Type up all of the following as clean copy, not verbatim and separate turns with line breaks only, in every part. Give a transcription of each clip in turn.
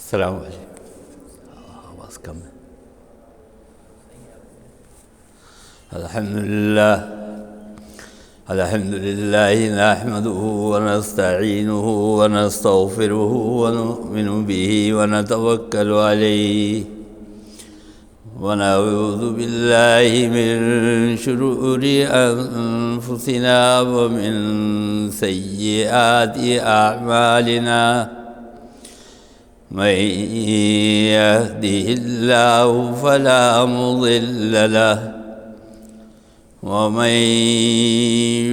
السلام علیکم. آواز کم ہے. الحمد لله نحمده ونستعينه ونستغفره ونؤمن به ونتوكل عليه ونعوذ بالله من شرور أنفسنا ومن سيئات أعمالنا من يهده الله فلا مضل له ومن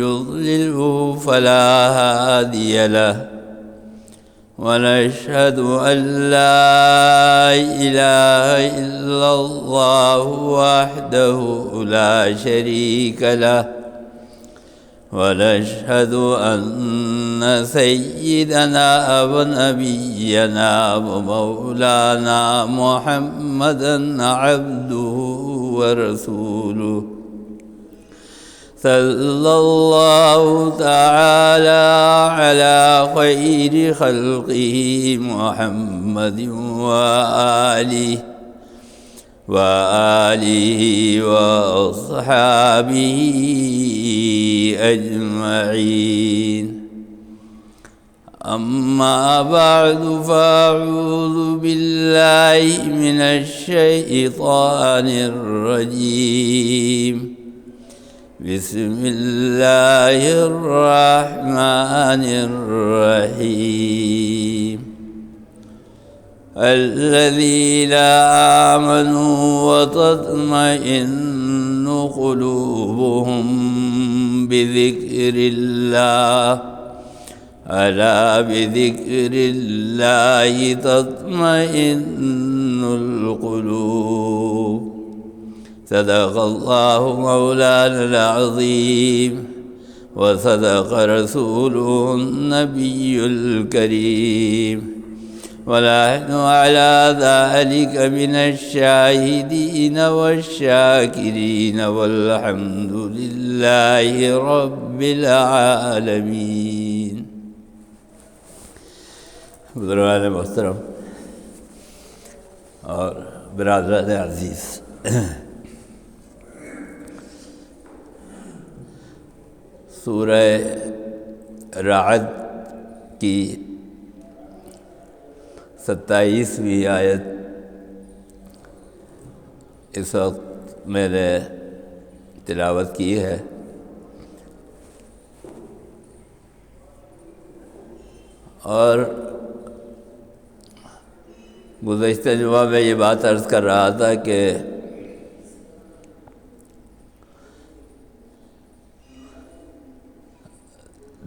يضلله فلا هادي له ونشهد أن لا إله إلا الله وحده لا شريك له ونشهد أن سيدنا ونبينا ومولانا محمدا عبده ورسوله صلى الله تعالى على خير خلقه محمد وآله وأصحابه أجمعين. أما بعد فأعوذ بالله من الشيطان الرجيم. بسم الله الرحمن الرحيم. الذين آمنوا وتطمئن قلوبهم بذكر الله ألا بذكر الله تطمئن القلوب. صدق الله مولانا العظيم وصدق رسوله النبي الكريم ونحن على ذلك من الشاهدين والشاكرين والحمد لله رب العالمين. بزرگان محترم اور برادران عزیز، سورہ رعد کی 27ویں آیت اس وقت میں نے تلاوت کی ہے. اور گزشتہ جمعہ میں یہ بات عرض کر رہا تھا کہ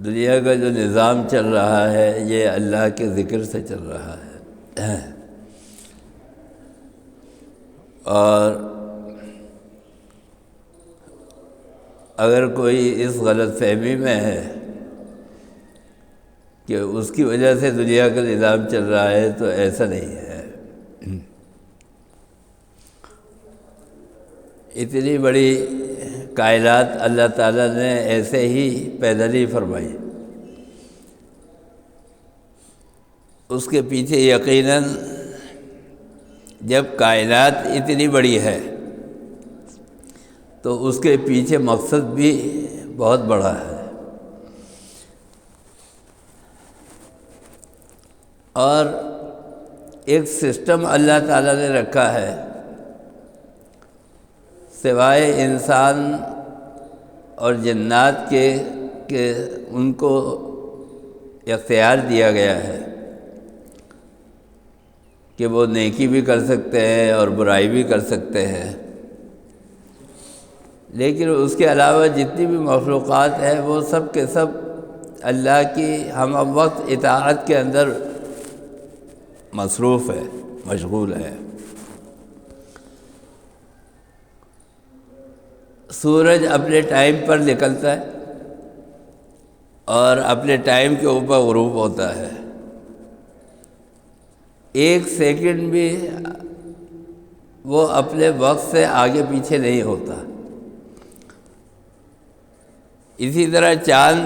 دنیا کا جو نظام چل رہا ہے یہ اللہ کے ذکر سے چل رہا ہے. اور اگر کوئی اس غلط فہمی میں ہے کہ اس کی وجہ سے دنیا کا نظام چل رہا ہے تو ایسا نہیں ہے. اتنی بڑی کائنات اللہ تعالیٰ نے ایسے ہی پیدا نہیں فرمائی. اس کے پیچھے یقیناً جب کائنات اتنی بڑی ہے تو اس کے پیچھے مقصد بھی بہت بڑا ہے. اور ایک سسٹم اللہ تعالیٰ نے رکھا ہے، سوائے انسان اور جنات کے کہ ان کو اختیار دیا گیا ہے کہ وہ نیکی بھی کر سکتے ہیں اور برائی بھی کر سکتے ہیں. لیکن اس کے علاوہ جتنی بھی مخلوقات ہیں وہ سب کے سب اللہ کی ہم وقت اطاعت کے اندر مصروف ہے، مشغول ہے. سورج اپنے ٹائم پر نکلتا ہے اور اپنے ٹائم کے اوپر غروب ہوتا ہے. ایک سیکنڈ بھی وہ اپنے وقت سے آگے پیچھے نہیں ہوتا. اسی طرح چاند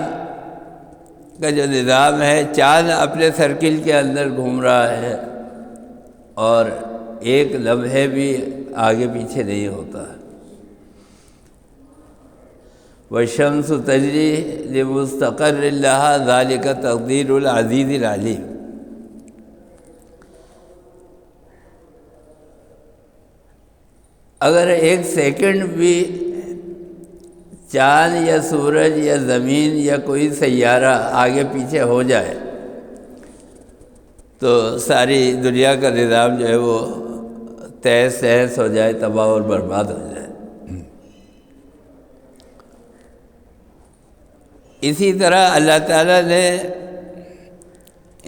کا جو نظام ہے، چاند اپنے سرکل کے اندر گھوم رہا ہے اور ایک لمحے بھی آگے پیچھے نہیں ہوتا۔ والشمس تجری لمستقر لہا ذالک تقدیر العزیز العلیم۔ اگر ایک سیکنڈ بھی چاند یا سورج یا زمین یا کوئی سیارہ آگے پیچھے ہو جائے تو ساری دنیا کا نظام جو ہے وہ تہس تہس ہو جائے، تباہ اور برباد ہو جائے۔ اسی طرح اللہ تعالیٰ نے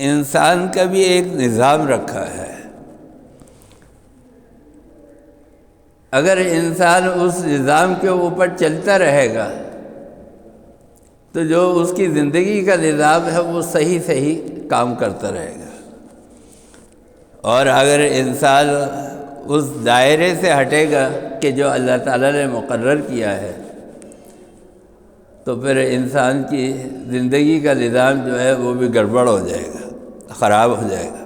انسان کا بھی ایک نظام رکھا ہے۔ اگر انسان اس نظام کے اوپر چلتا رہے گا تو جو اس کی زندگی کا نظام ہے وہ صحیح صحیح کام کرتا رہے گا، اور اگر انسان اس دائرے سے ہٹے گا کہ جو اللہ تعالیٰ نے مقرر کیا ہے تو پھر انسان کی زندگی کا نظام جو ہے وہ بھی گڑبڑ ہو جائے گا، خراب ہو جائے گا۔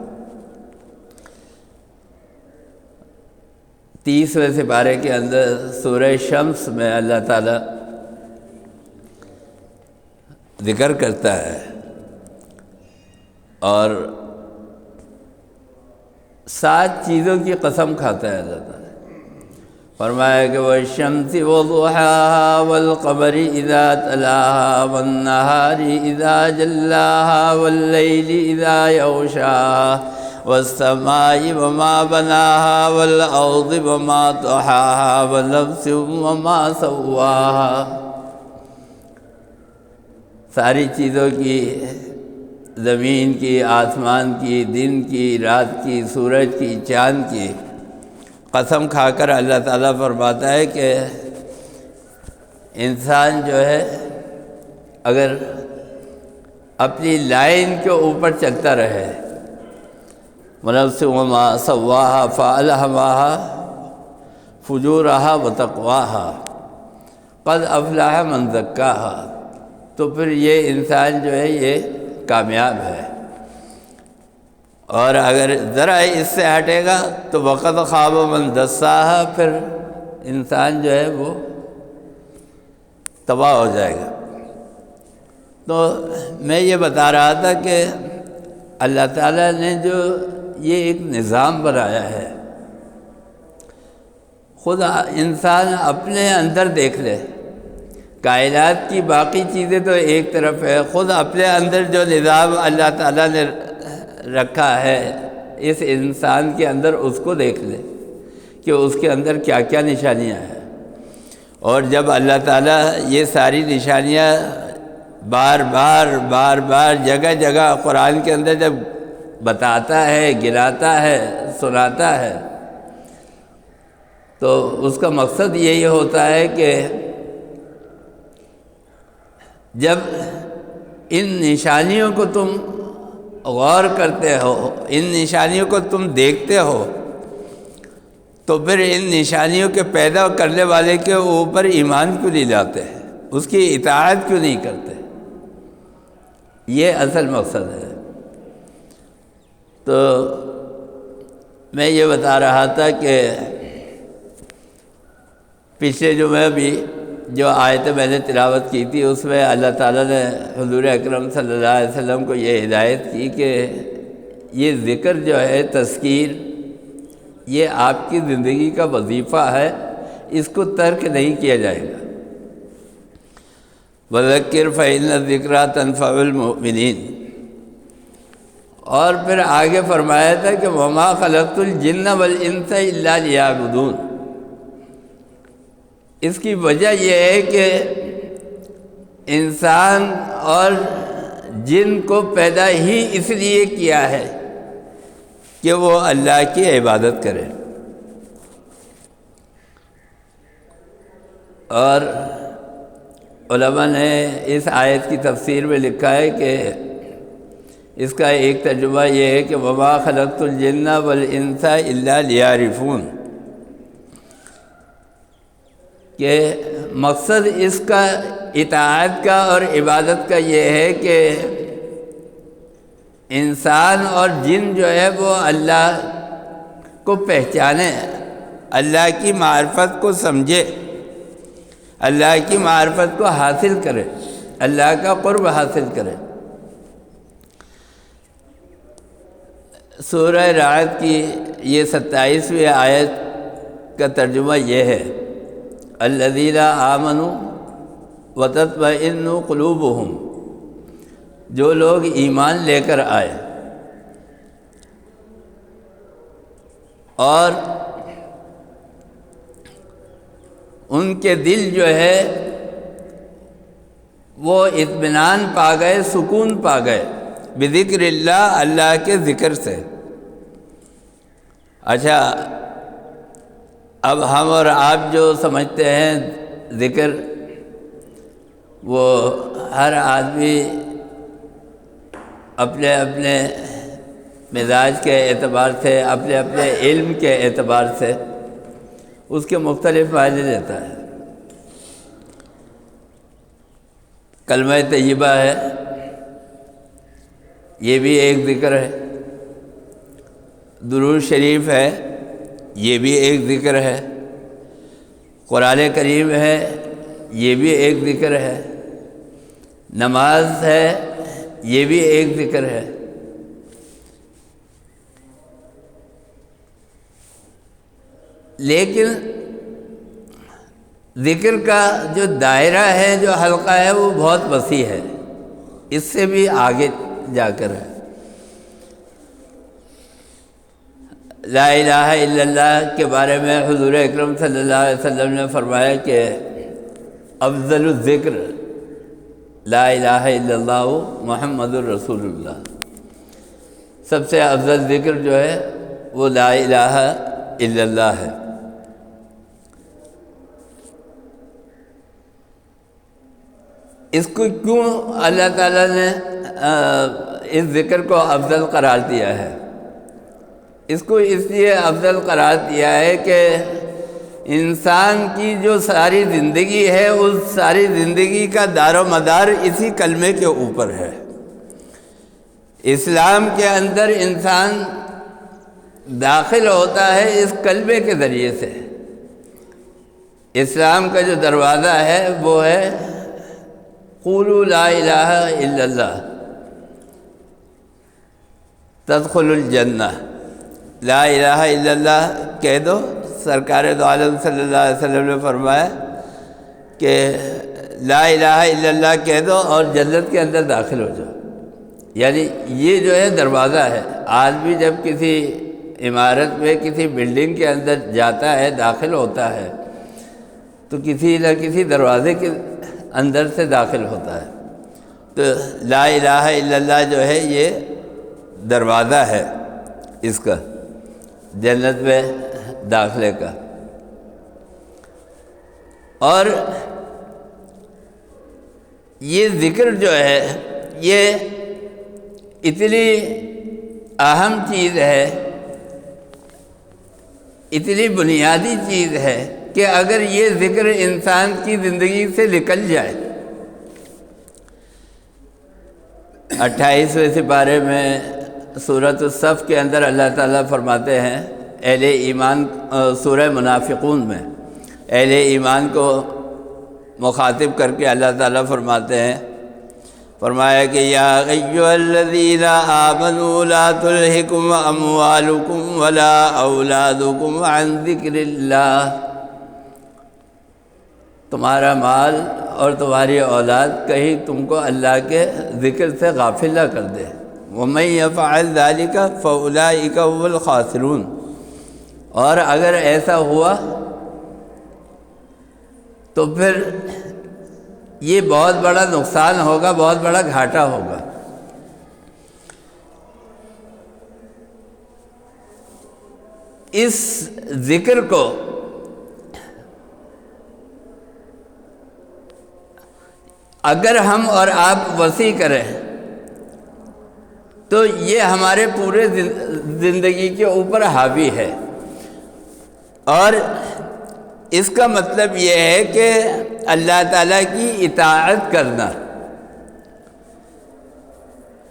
30ویں سپارے کے اندر سورہ شمس میں اللہ تعالیٰ ذکر کرتا ہے اور 7 چیزوں کی قسم کھاتا ہے اللہ تعالیٰ۔ فرمایا کہ والشمس وضحاها والقمر اذا تلاها والنهار اذا جلاها والليل اذا يغشاها والسماء وما بناها والأرض وما طحاها ونفس وما سواها۔ ساری چیزوں کی، زمین کی، آسمان کی، دن کی، رات کی، سورج کی، چاند کی قسم کھا کر اللہ تعالیٰ فرماتا ہے کہ انسان جو ہے اگر اپنی لائن کے اوپر چلتا رہے، وَنَفْسٍ وَمَا سَوَّاهَا فَأَلْهَمَهَا فُجُورَهَا وَتَقْوَاهَا قَدْ أَفْلَحَ مَنْ زَكَّاهَا، تو پھر یہ انسان جو ہے یہ کامیاب ہے۔ اور اگر ذرا اس سے ہٹے گا تو وَقَدْ خَابَ مَنْ دَسَّاهَا، پھر انسان جو ہے وہ تباہ ہو جائے گا۔ تو میں یہ بتا رہا تھا کہ اللہ تعالیٰ نے جو یہ ایک نظام بنایا ہے، خود انسان اپنے اندر دیکھ لے، کائنات کی باقی چیزیں تو ایک طرف ہے، خود اپنے اندر جو نظام اللہ تعالیٰ نے رکھا ہے اس انسان کے اندر، اس کو دیکھ لے کہ اس کے اندر کیا کیا نشانیاں ہیں۔ اور جب اللہ تعالیٰ یہ ساری نشانیاں بار بار جگہ جگہ قرآن کے اندر جب بتاتا ہے، گراتا ہے، سناتا ہے، تو اس کا مقصد یہی ہوتا ہے کہ جب ان نشانیوں کو تم غور کرتے ہو، ان نشانیوں کو تم دیکھتے ہو، تو پھر ان نشانیوں کے پیدا کرنے والے کے اوپر ایمان کیوں نہیں لاتے، اس کی اطاعت کیوں نہیں کرتے؟ یہ اصل مقصد ہے۔ تو میں یہ بتا رہا تھا کہ پچھلے جمعہ بھی جو آیت میں نے تلاوت کی تھی اس میں اللہ تعالیٰ نے حضور اکرم صلی اللہ علیہ وسلم کو یہ ہدایت کی کہ یہ ذکر جو ہے، تذکیر، یہ آپ کی زندگی کا وظیفہ ہے، اس کو ترک نہیں کیا جائے گا۔ وَذَكِّرْ فَإِنَّ الذِّكْرَىٰ تَنفَعُ الْمُؤْمِنِينَ۔ اور پھر آگے فرمایا تھا کہ وَمَا خَلَقْتُ الْجِنَّ وَالْإِنسَ إِلَّا لِيَعْبُدُونَ۔ اس کی وجہ یہ ہے کہ انسان اور جن کو پیدا ہی اس لیے کیا ہے کہ وہ اللہ کی عبادت کرے۔ اور علماء نے اس آیت کی تفسیر میں لکھا ہے کہ اس کا ایک ترجمہ یہ ہے کہ وَمَا خَلَقْتُ الْجِنَّ وَالْإِنسَ إِلَّا لِيَعْرِفُونَ، کہ مقصد اس کا اطاعت کا اور عبادت کا یہ ہے کہ انسان اور جن جو ہے وہ اللہ کو پہچانے، اللہ کی معرفت کو سمجھے، اللہ کی معرفت کو حاصل کرے، اللہ کا قرب حاصل کرے۔ سورہ رعد کی یہ 27ویں آیت کا ترجمہ یہ ہے، الذین آمنوا وتطمئن قلوبہم، جو لوگ ایمان لے کر آئے اور ان کے دل جو ہے وہ اطمینان پا گئے، سکون پا گئے، بذکر اللہ، اللہ کے ذکر سے۔ اچھا، اب ہم اور آپ جو سمجھتے ہیں ذکر، وہ ہر آدمی اپنے اپنے مزاج کے اعتبار سے، اپنے اپنے علم کے اعتبار سے اس کے مختلف فائدے دیتا ہے۔ کلمہ طیبہ ہے، یہ بھی ایک ذکر ہے۔ درود شریف ہے، یہ بھی ایک ذکر ہے۔ قرآن کریم ہے، یہ بھی ایک ذکر ہے۔ نماز ہے، یہ بھی ایک ذکر ہے۔ لیکن ذکر کا جو دائرہ ہے، جو حلقہ ہے، وہ بہت وسیع ہے، اس سے بھی آگے جا کر ہے۔ لا الہ الا اللہ کے بارے میں حضور اکرم صلی اللہ علیہ وسلم نے فرمایا کہ افضل الذکر لا الہ الا اللہ محمد الرسول اللہ، سب سے افضل ذکر جو ہے وہ لا الہ الا اللہ ہے۔ اس کو کیوں اللہ تعالیٰ نے اس ذکر کو افضل قرار دیا ہے؟ اس کو اس لیے افضل قرار دیا ہے کہ انسان کی جو ساری زندگی ہے، اس ساری زندگی کا دار و مدار اسی کلمے کے اوپر ہے۔ اسلام کے اندر انسان داخل ہوتا ہے اس کلمے کے ذریعے سے۔ اسلام کا جو دروازہ ہے وہ ہے قولوا لا الہ الا اللہ تدخلوا الجنہ، لا الہ الا اللہ کہہ دو۔ سرکار دو عالم صلی اللہ علیہ وسلم نے فرمایا کہ لا الہ الا اللہ کہہ دو اور جنت کے اندر داخل ہو جاؤ۔ یعنی یہ جو ہے دروازہ ہے۔ آدمی جب کسی عمارت میں، کسی بلڈنگ کے اندر جاتا ہے، داخل ہوتا ہے، تو کسی نہ کسی دروازے کے اندر سے داخل ہوتا ہے۔ تو لا الہ الا اللہ جو ہے یہ دروازہ ہے اس کا، جنت میں داخلے کا۔ اور یہ ذکر جو ہے یہ اتنی اہم چیز ہے، اتنی بنیادی چیز ہے کہ اگر یہ ذکر انسان کی زندگی سے نکل جائے، 28ویں سپارے میں سورۃ الصف کے اندر اللہ تعالیٰ فرماتے ہیں اہل ایمان، سورہ منافقون میں اہل ایمان کو مخاطب کر کے اللہ تعالیٰ فرماتے ہیں، فرمایا کہ یا ایھا الذین آمنوا لا تلھکم اموالکم ولا اولادکم عن ذکر اللہ، تمہارا مال اور تمہاری اولاد کہیں تم کو اللہ کے ذکر سے غافل نہ کر دے۔ وَمَن يَفْعَلْ ذَلِكَ فَأُولَٰئِكَ هُمُ الْخَاسِرُونَ، اور اگر ایسا ہوا تو پھر یہ بہت بڑا نقصان ہوگا، بہت بڑا گھاٹا ہوگا۔ اس ذکر کو اگر ہم اور آپ وسیع کریں تو یہ ہمارے پورے زندگی کے اوپر حاوی ہے، اور اس کا مطلب یہ ہے کہ اللہ تعالیٰ کی اطاعت کرنا،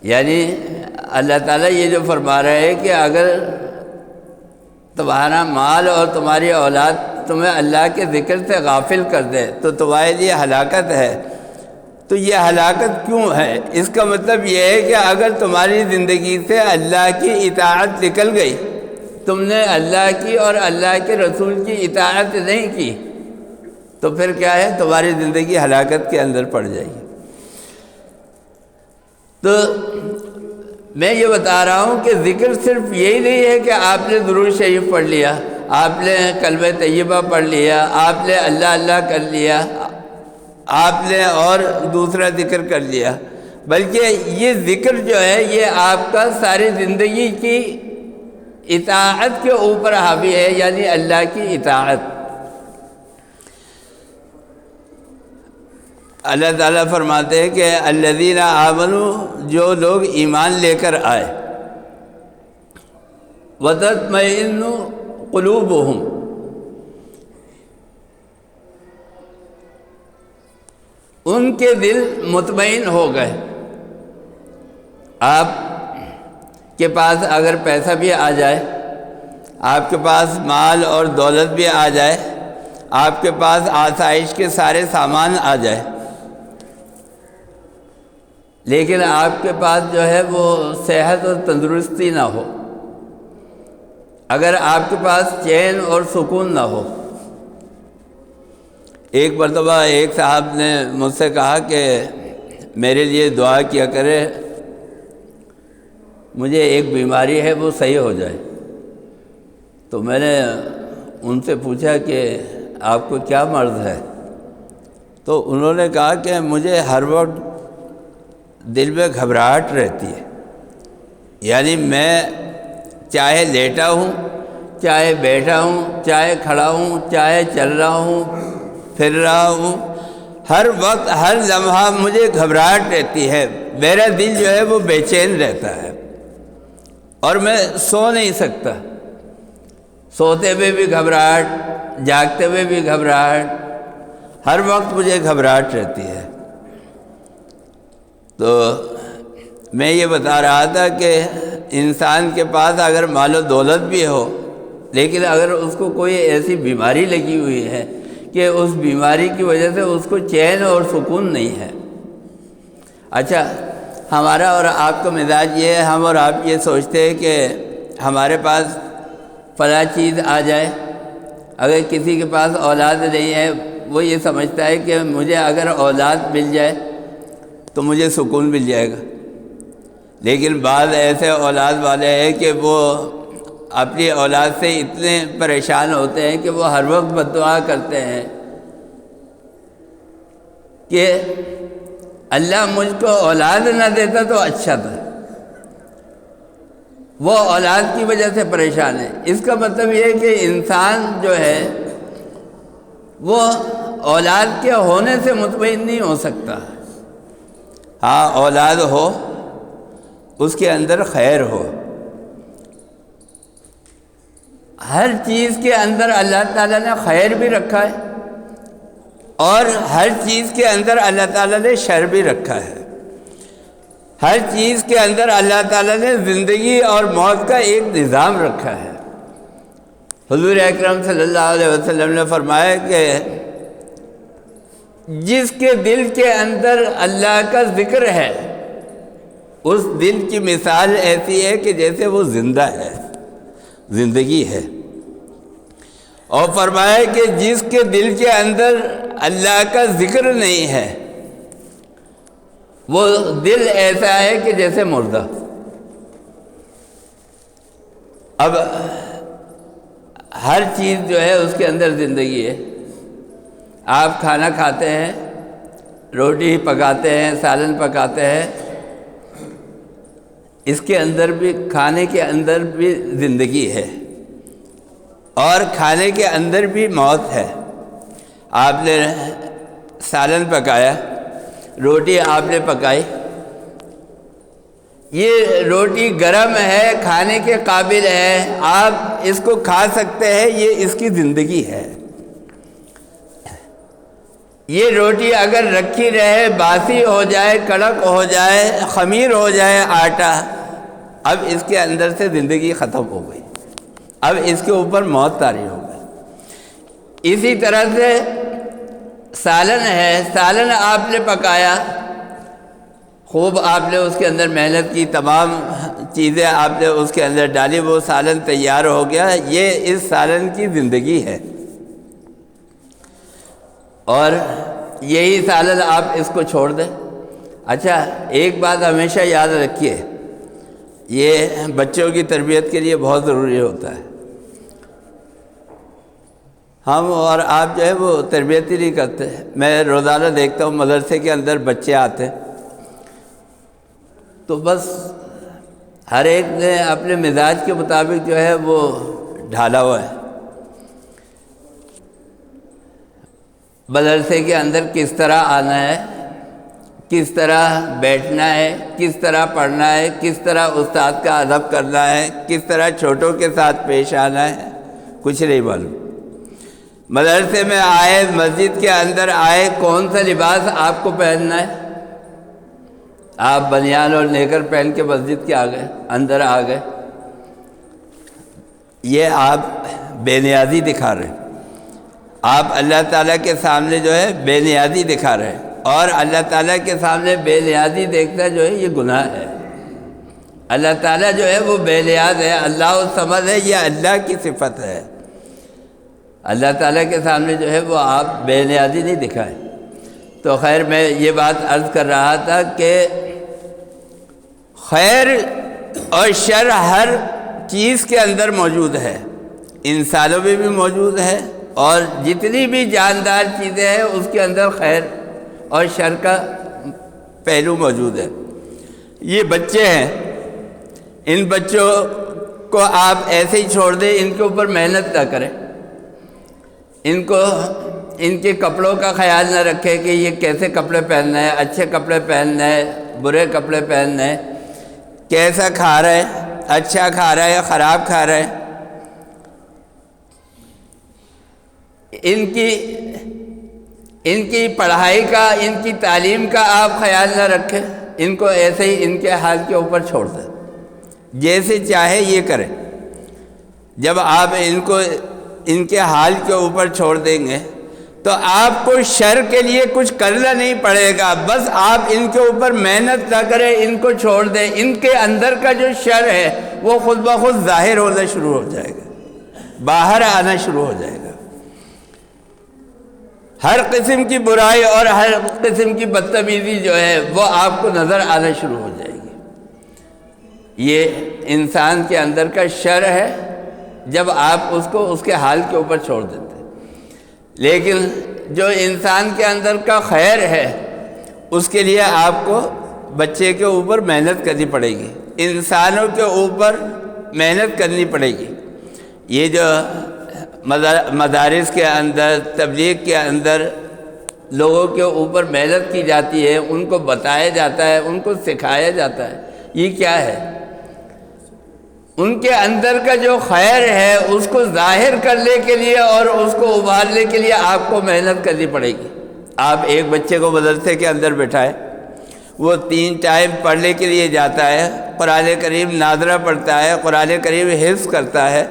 یعنی اللہ تعالیٰ یہ جو فرما رہا ہے کہ اگر تمہارا مال اور تمہاری اولاد تمہیں اللہ کے ذکر سے غافل کر دے تو تمہارے لیے ہلاکت ہے۔ تو یہ ہلاکت کیوں ہے؟ اس کا مطلب یہ ہے کہ اگر تمہاری زندگی سے اللہ کی اطاعت نکل گئی، تم نے اللہ کی اور اللہ کے رسول کی اطاعت نہیں کی، تو پھر کیا ہے؟ تمہاری زندگی ہلاکت کے اندر پڑ جائے گی۔ تو میں یہ بتا رہا ہوں کہ ذکر صرف یہی نہیں ہے کہ آپ نے درود شریف پڑھ لیا، آپ نے کلمہ طیبہ پڑھ لیا، آپ نے اللہ اللہ کر لیا، آپ نے اور دوسرا ذکر کر لیا، بلکہ یہ ذکر جو ہے یہ آپ کا ساری زندگی کی اطاعت کے اوپر حاوی ہے، یعنی اللہ کی اطاعت۔ اللہ تعالیٰ فرماتے ہیں کہ الذین آمنوا، جو لوگ ایمان لے کر آئے، وتطمئن قلوبہم، ان کے دل مطمئن ہو گئے۔ آپ کے پاس اگر پیسہ بھی آ جائے، آپ کے پاس مال اور دولت بھی آ جائے، آپ کے پاس آسائش کے سارے سامان آ جائے، لیکن آپ کے پاس جو ہے وہ صحت اور تندرستی نہ ہو، اگر آپ کے پاس چین اور سکون نہ ہو۔ ایک مرتبہ ایک صاحب نے مجھ سے کہا کہ میرے لیے دعا کیا کرے، مجھے ایک بیماری ہے وہ صحیح ہو جائے۔ تو میں نے ان سے پوچھا کہ آپ کو کیا مرض ہے؟ تو انہوں نے کہا کہ مجھے ہر وقت دل میں گھبراہٹ رہتی ہے، یعنی میں چاہے لیٹا ہوں، چاہے بیٹھا ہوں، چاہے کھڑا ہوں، چاہے چل رہا ہوں، پھر رہا ہوں، ہر وقت ہر لمحہ مجھے گھبراہٹ رہتی ہے، میرا دل جو ہے وہ بے چین رہتا ہے اور میں سو نہیں سکتا، سوتے ہوئے بھی گھبراہٹ، جاگتے ہوئے بھی گھبراہٹ، ہر وقت مجھے گھبراہٹ رہتی ہے۔ تو میں یہ بتا رہا تھا کہ انسان کے پاس اگر مال و دولت بھی ہو، لیکن اگر اس کو کوئی ایسی بیماری لگی ہوئی ہے کہ اس بیماری کی وجہ سے اس کو چین اور سکون نہیں ہے۔ اچھا، ہمارا اور آپ کا مزاج یہ ہے، ہم اور آپ یہ سوچتے ہیں کہ ہمارے پاس فلاں چیز آ جائے۔ اگر کسی کے پاس اولاد نہیں ہے، وہ یہ سمجھتا ہے کہ مجھے اگر اولاد مل جائے تو مجھے سکون مل جائے گا، لیکن بعض ایسے اولاد والے ہیں کہ وہ اپنی اولاد سے اتنے پریشان ہوتے ہیں کہ وہ ہر وقت بد دعا کرتے ہیں کہ اللہ مجھ کو اولاد نہ دیتا تو اچھا تھا، وہ اولاد کی وجہ سے پریشان ہے۔ اس کا مطلب یہ ہے کہ انسان جو ہے وہ اولاد کے ہونے سے مطمئن نہیں ہو سکتا۔ ہاں، اولاد ہو، اس کے اندر خیر ہو، ہر چیز کے اندر اللہ تعالیٰ نے خیر بھی رکھا ہے اور ہر چیز کے اندر اللہ تعالیٰ نے شر بھی رکھا ہے۔ ہر چیز کے اندر اللہ تعالیٰ نے زندگی اور موت کا ایک نظام رکھا ہے۔ حضور اکرم صلی اللہ علیہ وسلم نے فرمایا کہ جس کے دل کے اندر اللہ کا ذکر ہے، اس دل کی مثال ایسی ہے کہ جیسے وہ زندہ ہے، زندگی ہے۔ اور فرمایا کہ جس کے دل کے اندر اللہ کا ذکر نہیں ہے، وہ دل ایسا ہے کہ جیسے مردہ۔ اب ہر چیز جو ہے اس کے اندر زندگی ہے۔ آپ کھانا کھاتے ہیں، روٹی پکاتے ہیں، سالن پکاتے ہیں، اس کے اندر بھی، کھانے کے اندر بھی زندگی ہے اور کھانے کے اندر بھی موت ہے۔ آپ نے سالن پکایا، روٹی آپ نے پکائی، یہ روٹی گرم ہے، کھانے کے قابل ہے، آپ اس کو کھا سکتے ہیں، یہ اس کی زندگی ہے۔ یہ روٹی اگر رکھی رہے، باسی ہو جائے، کڑک ہو جائے، خمیر ہو جائے آٹا، اب اس کے اندر سے زندگی ختم ہو گئی، اب اس کے اوپر موت طاری ہو گئی۔ اسی طرح سے سالن ہے، سالن آپ نے پکایا، خوب آپ نے اس کے اندر محنت کی، تمام چیزیں آپ نے اس کے اندر ڈالی، وہ سالن تیار ہو گیا، یہ اس سالن کی زندگی ہے۔ اور یہی سالن آپ اس کو چھوڑ دیں۔ اچھا، ایک بات ہمیشہ یاد رکھیے، یہ بچوں کی تربیت کے لیے بہت ضروری ہوتا ہے۔ ہم اور آپ جو ہے وہ تربیت ہی نہیں کرتے۔ میں روزانہ دیکھتا ہوں مدرسے کے اندر بچے آتے تو بس ہر ایک نے اپنے مزاج کے مطابق جو ہے وہ ڈھالا ہوا ہے۔ مدرسے کے اندر کس طرح آنا ہے، کس طرح بیٹھنا ہے، کس طرح پڑھنا ہے، کس طرح استاد کا ادب کرنا ہے، کس طرح چھوٹوں کے ساتھ پیش آنا ہے، کچھ نہیں معلوم۔ مدرسے میں آئے، مسجد کے اندر آئے، کون سا لباس آپ کو پہننا ہے؟ آپ بنیان اور نیکر پہن کے مسجد کے آ گئے، اندر آ گئے، یہ آپ بے نیازی دکھا رہے ہیں۔ آپ اللہ تعالیٰ کے سامنے جو ہے بے نیازی دکھا رہے ہیں، اور اللہ تعالیٰ کے سامنے بے نیازی دیکھنا جو ہے یہ گناہ ہے۔ اللہ تعالیٰ جو ہے وہ بے نیاز ہے، اللہ الصمد ہے، یہ اللہ کی صفت ہے۔ اللہ تعالیٰ کے سامنے جو ہے وہ آپ بے نیازی نہیں دکھائیں۔ تو خیر، میں یہ بات عرض کر رہا تھا کہ خیر اور شر ہر چیز کے اندر موجود ہے، انسانوں میں بھی موجود ہے، اور جتنی بھی جاندار چیزیں ہیں اس کے اندر خیر اور شر کا پہلو موجود ہے۔ یہ بچے ہیں، ان بچوں کو آپ ایسے ہی چھوڑ دیں، ان کے اوپر محنت نہ کریں، ان کے کپڑوں کا خیال نہ رکھیں کہ یہ کیسے کپڑے پہننا ہے، اچھے کپڑے پہننا ہے، برے کپڑے پہننا ہے، کیسا کھا رہا ہے، اچھا کھا رہا ہے یا خراب کھا رہا ہے۔ ان کی پڑھائی کا، ان کی تعلیم کا آپ خیال نہ رکھیں، ان کو ایسے ہی ان کے حال کے اوپر چھوڑ دیں، جیسے چاہے یہ کریں۔ جب آپ ان کے حال کے اوپر چھوڑ دیں گے تو آپ کو شر کے لیے کچھ کرنا نہیں پڑے گا، بس آپ ان کے اوپر محنت نہ کریں، ان کو چھوڑ دیں، ان کے اندر کا جو شر ہے وہ خود بخود ظاہر ہونا شروع ہو جائے گا، باہر آنا شروع ہو جائے گا۔ ہر قسم کی برائی اور ہر قسم کی بدتمیزی جو ہے وہ آپ کو نظر آنا شروع ہو جائے گی۔ یہ انسان کے اندر کا شر ہے جب آپ اس کو اس کے حال کے اوپر چھوڑ دیتے ہیں۔ لیکن جو انسان کے اندر کا خیر ہے اس کے لیے آپ کو بچے کے اوپر محنت کرنی پڑے گی، انسانوں کے اوپر محنت کرنی پڑے گی۔ یہ جو مدارس کے اندر، تبلیغ کے اندر لوگوں کے اوپر محنت کی جاتی ہے، ان کو بتایا جاتا ہے، ان کو سکھایا جاتا ہے، یہ کیا ہے؟ ان کے اندر کا جو خیر ہے اس کو ظاہر کرنے کے لیے اور اس کو ابھارنے کے لیے آپ کو محنت کرنی پڑے گی۔ آپ ایک بچے کو مدرسے کے اندر بٹھائیں، وہ 3 ٹائم پڑھنے کے لیے جاتا ہے، قرآن کریم ناظرہ پڑھتا ہے، قرآن کریم حفظ کرتا ہے،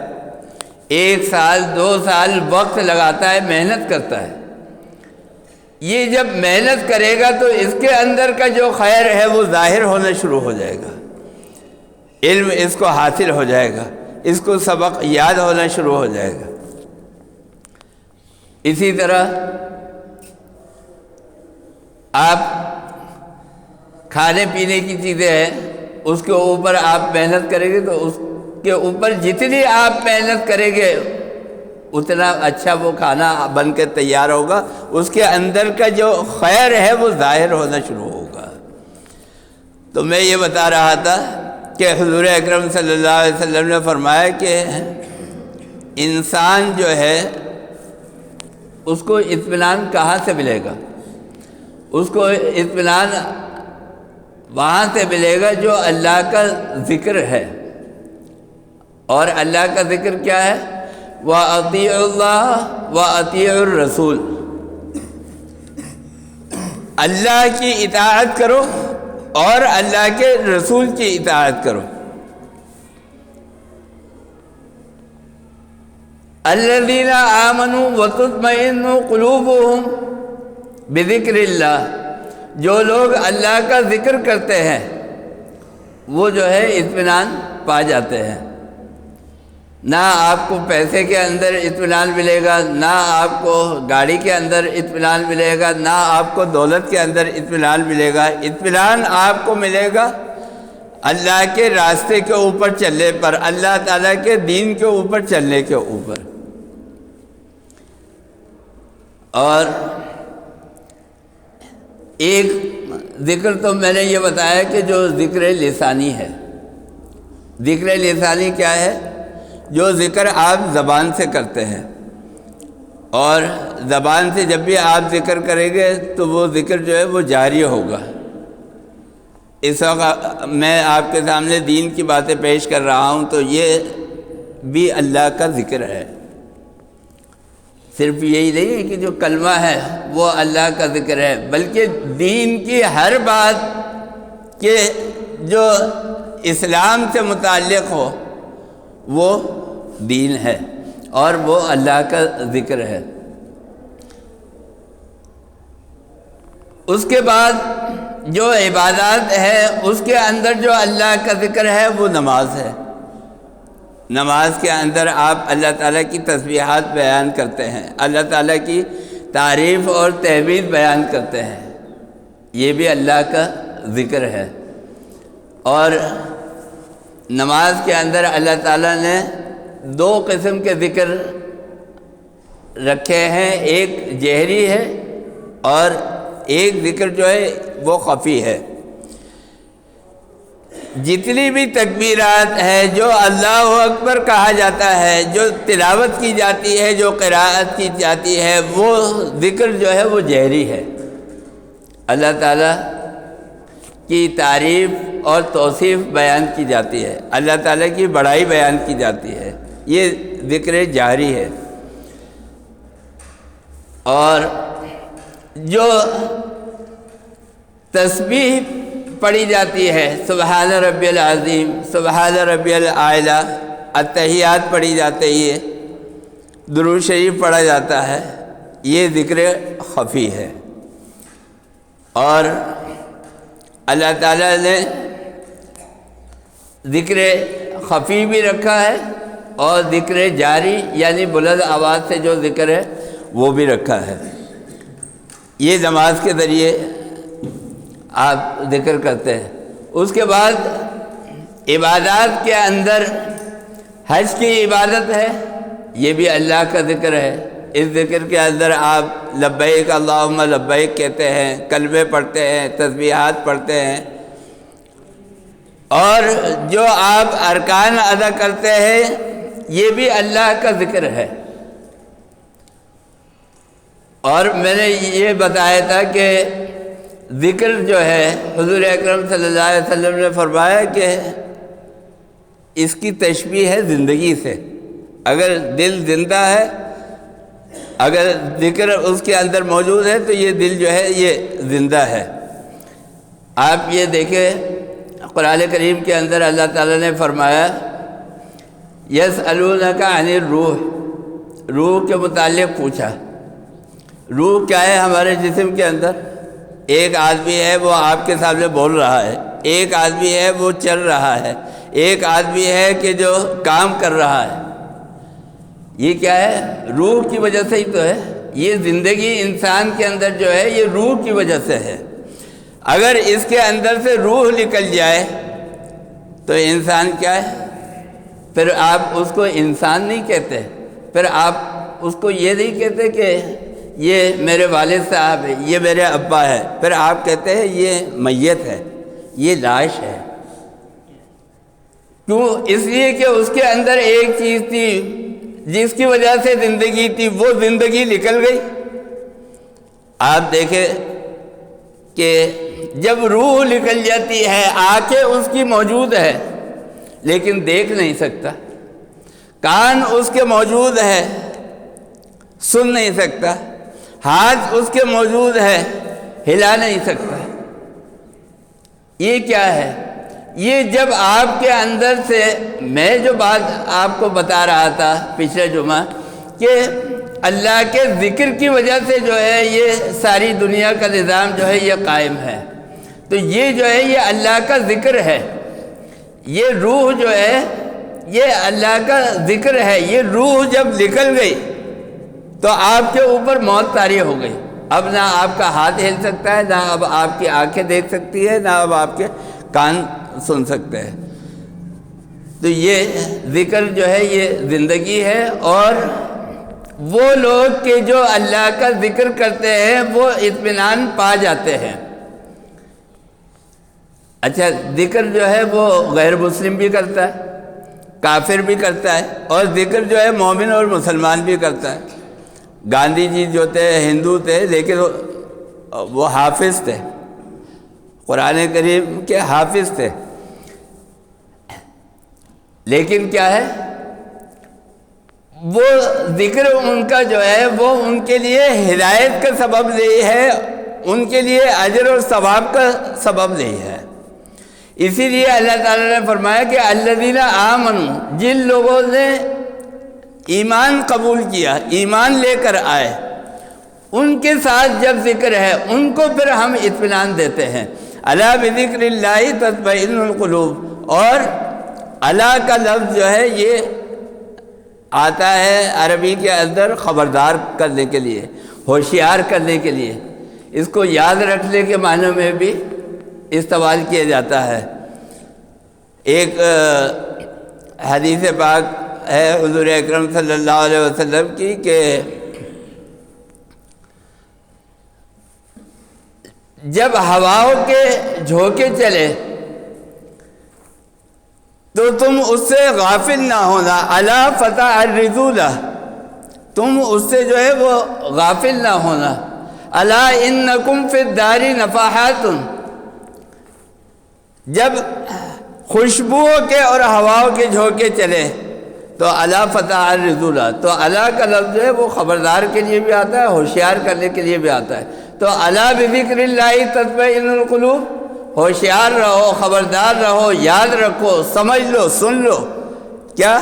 1 سال 2 سال وقت لگاتا ہے، محنت کرتا ہے۔ یہ جب محنت کرے گا تو اس کے اندر کا جو خیر ہے وہ ظاہر ہونا شروع ہو جائے گا، علم اس کو حاصل ہو جائے گا، اس کو سبق یاد ہونا شروع ہو جائے گا۔ اسی طرح آپ کھانے پینے کی چیزیں ہیں، اس کے اوپر آپ محنت کریں گے تو اس کے اوپر جتنی آپ محنت کریں گے اتنا اچھا وہ کھانا بن کے تیار ہوگا، اس کے اندر کا جو خیر ہے وہ ظاہر ہونا شروع ہوگا۔ تو میں یہ بتا رہا تھا کہ حضور اکرم صلی اللہ علیہ وسلم نے فرمایا کہ انسان جو ہے اس کو اطمینان کہاں سے ملے گا؟ اس کو اطمینان وہاں سے ملے گا جو اللہ کا ذکر ہے، اور اللہ کا ذکر کیا ہے؟ وَأَطِيعُوا اللَّهَ وَأَطِيعُوا الرَّسُولَ، اللہ کی اطاعت کرو اور اللہ کے رسول کی اطاعت کرو۔ الذین آمنوا وتطمئن قلوبهم بذکر اللہ، جو لوگ اللہ کا ذکر کرتے ہیں وہ جو ہے اطمینان پا جاتے ہیں۔ نہ آپ کو پیسے کے اندر اطمینان ملے گا، نہ آپ کو گاڑی کے اندر اطمینان ملے گا، نہ آپ کو دولت کے اندر اطمینان ملے گا۔ اطمینان آپ کو ملے گا اللہ کے راستے کے اوپر چلنے پر، اللہ تعالیٰ کے دین کے اوپر چلنے کے اوپر۔ اور ایک ذکر تو میں نے یہ بتایا کہ جو ذکر لسانی ہے۔ ذکر لسانی کیا ہے؟ جو ذکر آپ زبان سے کرتے ہیں، اور زبان سے جب بھی آپ ذکر کریں گے تو وہ ذکر جو ہے وہ جاری ہوگا۔ اس وقت میں آپ کے سامنے دین کی باتیں پیش کر رہا ہوں تو یہ بھی اللہ کا ذکر ہے۔ صرف یہی نہیں ہے کہ جو کلمہ ہے وہ اللہ کا ذکر ہے، بلکہ دین کی ہر بات کے جو اسلام سے متعلق ہو وہ دین ہے اور وہ اللہ کا ذکر ہے۔ اس کے بعد جو عبادات ہے اس کے اندر جو اللہ کا ذکر ہے وہ نماز ہے۔ نماز کے اندر آپ اللہ تعالیٰ کی تسبیحات بیان کرتے ہیں، اللہ تعالیٰ کی تعریف اور تحمید بیان کرتے ہیں، یہ بھی اللہ کا ذکر ہے۔ اور نماز کے اندر اللہ تعالیٰ نے دو قسم کے ذکر رکھے ہیں، ایک جہری ہے اور ایک ذکر جو ہے وہ خفی ہے۔ جتنی بھی تکبیرات ہے، جو اللہ اکبر کہا جاتا ہے، جو تلاوت کی جاتی ہے، جو قراءت کی جاتی ہے، وہ ذکر جو ہے وہ جہری ہے۔ اللہ تعالیٰ کی تعریف اور توصیف بیان کی جاتی ہے، اللہ تعالیٰ کی بڑائی بیان کی جاتی ہے، یہ ذکر جہری ہے۔ اور جو تسبیح پڑھی جاتی ہے، سبحان ربی العظیم، سبحان ربی الاعلیٰ، التحیات پڑھی جاتی ہے، درود شریف پڑھا جاتا ہے، یہ ذکر خفی ہے۔ اور اللہ تعالیٰ نے ذکر خفی بھی رکھا ہے اور ذکر جاری یعنی بلند آواز سے جو ذکر ہے وہ بھی رکھا ہے۔ یہ نماز کے ذریعے آپ ذکر کرتے ہیں۔ اس کے بعد عبادات کے اندر حج کی عبادت ہے، یہ بھی اللہ کا ذکر ہے۔ اس ذکر کے اندر آپ لبیک اللہم لبیک کہتے ہیں، کلمے پڑھتے ہیں، تسبیحات پڑھتے ہیں، اور جو آپ ارکان ادا کرتے ہیں یہ بھی اللہ کا ذکر ہے۔ اور میں نے یہ بتایا تھا کہ ذکر جو ہے حضور اکرم صلی اللہ علیہ وسلم نے فرمایا کہ اس کی تشبیہ ہے زندگی سے۔ اگر دل زندہ ہے، اگر ذکر اس کے اندر موجود ہے تو یہ دل جو ہے یہ زندہ ہے۔ آپ یہ دیکھیں قرآن کریم کے اندر اللہ تعالیٰ نے فرمایا یسألونک عن الروح، روح کے متعلق پوچھا۔ روح کیا ہے ہمارے جسم کے اندر؟ ایک آدمی ہے وہ آپ کے سامنے بول رہا ہے، ایک آدمی ہے وہ چل رہا ہے، ایک آدمی ہے کہ جو کام کر رہا ہے۔ یہ کیا ہے؟ روح کی وجہ سے ہی تو ہے۔ یہ زندگی انسان کے اندر جو ہے یہ روح کی وجہ سے ہے۔ اگر اس کے اندر سے روح نکل جائے تو انسان کیا ہے؟ پھر آپ اس کو انسان نہیں کہتے، پھر آپ اس کو یہ نہیں کہتے کہ یہ میرے والد صاحب ہے، یہ میرے ابا ہے، پھر آپ کہتے ہیں یہ میت ہے، یہ لاش ہے۔ کیوں؟ اس لیے کہ اس کے اندر ایک چیز تھی جس کی وجہ سے زندگی تھی، وہ زندگی نکل گئی۔ آپ دیکھیں کہ جب روح نکل جاتی ہے، آنکھیں اس کی موجود ہے لیکن دیکھ نہیں سکتا، کان اس کے موجود ہے سن نہیں سکتا، ہاتھ اس کے موجود ہے ہلا نہیں سکتا۔ یہ کیا ہے؟ یہ جب آپ کے اندر سے، میں جو بات آپ کو بتا رہا تھا پچھلے جمعہ کہ اللہ کے ذکر کی وجہ سے جو ہے یہ ساری دنیا کا نظام جو ہے یہ قائم ہے۔ تو یہ جو ہے یہ اللہ کا ذکر ہے، یہ روح جو ہے یہ اللہ کا ذکر ہے۔ یہ روح جب نکل گئی تو آپ کے اوپر موت طاری ہو گئی۔ اب نہ آپ کا ہاتھ ہل سکتا ہے، نہ اب آپ کی آنکھیں دیکھ سکتی ہے، نہ اب آپ کے کان سن سکتے ہیں۔ تو یہ ذکر جو ہے یہ زندگی ہے، اور وہ لوگ کہ جو اللہ کا ذکر کرتے ہیں وہ اطمینان پا جاتے ہیں۔ اچھا، ذکر جو ہے وہ غیر مسلم بھی کرتا ہے، کافر بھی کرتا ہے، اور ذکر جو ہے مومن اور مسلمان بھی کرتا ہے۔ گاندھی جی جو تھے ہندو تھے، لیکن وہ حافظ تھے، قرآن کریم کے حافظ تھے۔ لیکن کیا ہے، وہ ذکر ان کا جو ہے وہ ان کے لیے ہدایت کا سبب نہیں ہے، ان کے لیے اجر اور ثواب کا سبب نہیں ہے۔ اسی لیے اللہ تعالیٰ نے فرمایا کہ الذین آمنوا، جن لوگوں نے ایمان قبول کیا، ایمان لے کر آئے، ان کے ساتھ جب ذکر ہے ان کو پھر ہم اطمینان دیتے ہیں۔ الا بذکر اللہ تطمئن القلوب، اور اللہ کا لفظ جو ہے یہ آتا ہے عربی کے اندر خبردار کرنے کے لیے، ہوشیار کرنے کے لیے، اس کو یاد رکھنے کے معنی میں بھی استعمال کیا جاتا ہے۔ ایک حدیث پاک ہے حضور اکرم صلی اللہ علیہ وسلم کی کہ جب ہواؤں کے جھونکے چلے تو تم اس سے غافل نہ ہونا، الا فتعرضوا لہ، تم اس سے جو ہے وہ غافل نہ ہونا۔ الا انکم فی الدار نفحات، جب خوشبوؤں کے اور ہواؤں کے جھونکے چلے تو الا فتعرضوا لہ، تو الا کا لفظ جو ہے وہ خبردار کے لیے بھی آتا ہے، ہوشیار کرنے کے لیے بھی آتا ہے۔ تو الا بذکر اللہ تطمئن القلوب، ہوشیار رہو، خبردار رہو، یاد رکھو، سمجھ لو، سن لو، کیا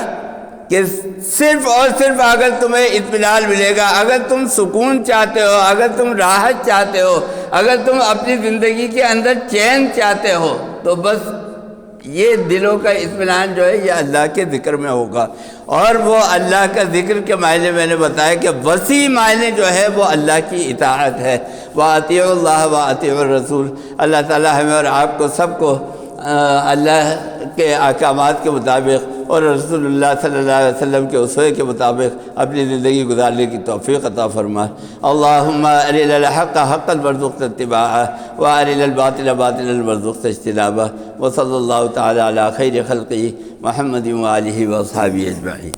کہ صرف اور صرف اگر تمہیں اطمینان ملے گا، اگر تم سکون چاہتے ہو، اگر تم راحت چاہتے ہو، اگر تم اپنی زندگی کے اندر چین چاہتے ہو، تو بس یہ دلوں کا اطمینان جو ہے یہ اللہ کے ذکر میں ہوگا۔ اور وہ اللہ کا ذکر کے معنی میں نے بتایا کہ وسیع معنی جو ہے وہ اللہ کی اطاعت ہے۔ وَأَطِيعُوا اللَّهَ وَأَطِيعُوا الرَّسُولَ، اللہ تعالیٰ ہمیں اور آپ کو سب کو اللہ کے احکامات کے مطابق اور رسول اللہ صلی اللہ علیہ وسلم کے اسوے کے مطابق اپنی زندگی گزارنے کی توفیق عطا فرمائے۔ اللہم ارنا الحق حقا وارزقنا اتباعہ وارنا الباطل باطلا وارزقنا اجتنابہ، وصلی اللہ تعالی علی خیر خلقہ محمد وآلہ واصحابہ اجمعین۔